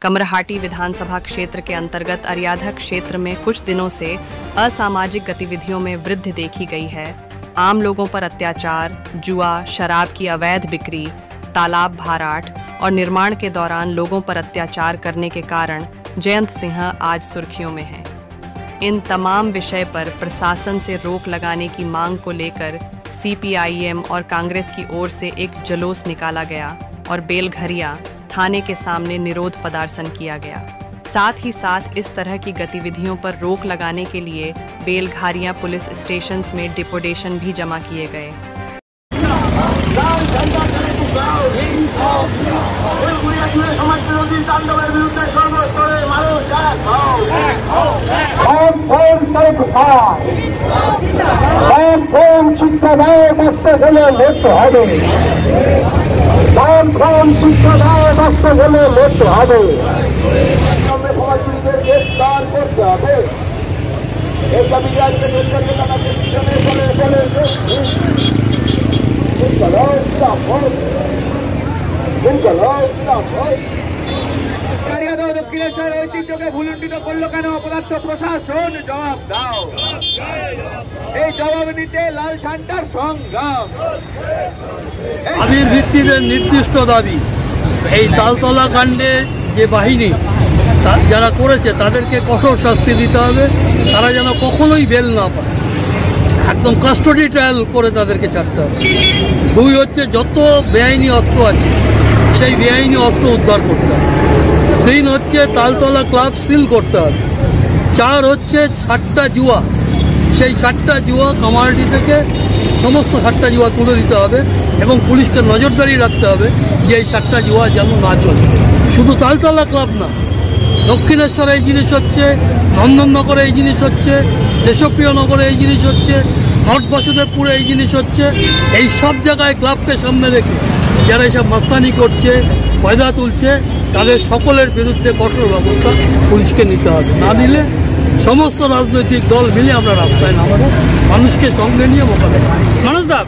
कमरहाटी विधानसभा क्षेत्र के अंतर्गत अरियाधा क्षेत्र में कुछ दिनों से असामाजिक गतिविधियों में वृद्धि देखी गई है। आम लोगों पर अत्याचार, जुआ, शराब की अवैध बिक्री, तालाब भराट और निर्माण के दौरान लोगों पर अत्याचार करने के कारण जयंत सिंह आज सुर्खियों में हैं। इन तमाम विषय पर प्रशासन से रोक लगाने की मांग को लेकर CPIM और कांग्रेस की ओर से एक जुलूस निकाला गया और बेलघरिया थाने के सामने निरोध प्रदर्शन किया गया। साथ ही साथ इस तरह की गतिविधियों पर रोक लगाने के लिए बेलघरिया पुलिस स्टेशन में डिपोटेशन भी जमा किए गए। দক্ষিণেশ্বর ঐতিহ্যকে ভুলুণ্ঠিত করলো কেন? অপদার্থ প্রশাসন জবাব দাও। এই জবাব দিতে লাল ঝান্ডার সংগ্রাম। দাবির ভিত্তিতে নির্দিষ্ট দাবি, এই তালতলা কাণ্ডে যে বাহিনী যারা করেছে তাদেরকে কঠোর শাস্তি দিতে হবে। তারা যেন কখনোই বেল না পায়, একদম কাস্টডি ট্রায়াল করে তাদেরকে ছাড়তে হবে। দুই হচ্ছে যত বেআইনি অস্ত্র আছে সেই বেআইনি অস্ত্র উদ্ধার করতে হবে। তিন হচ্ছে তালতলা ক্লাব সিল করতে হবে। চার হচ্ছে 7টা জুয়া, সেই 7টা জুয়া কামারহাটি থেকে সমস্ত 7টা জুয়া তুলে দিতে হবে এবং পুলিশকে নজরদারি রাখতে হবে যে এই 7টা জুয়া যেন না চলে। শুধু তালতলা ক্লাব না, দক্ষিণেশ্বরে এই জিনিস হচ্ছে, নন্দননগরে এই জিনিস হচ্ছে, দেশপ্রিয় নগরে এই জিনিস হচ্ছে, নর্থ বাসুদেবপুরে এই জিনিস হচ্ছে। এই সব জায়গায় ক্লাবকে সামনে রেখে যারা এইসব মাস্তানি করছে, পয়দা তুলছে, তাদের সকলের বিরুদ্ধে কঠোর ব্যবস্থা পুলিশকে নিতে হবে। না নিলে সমস্ত রাজনৈতিক দল মিলে আমরা রাস্তায় নামাবো, মানুষকে সঙ্গে নিয়ে মোকাবিলা। মানুষ দা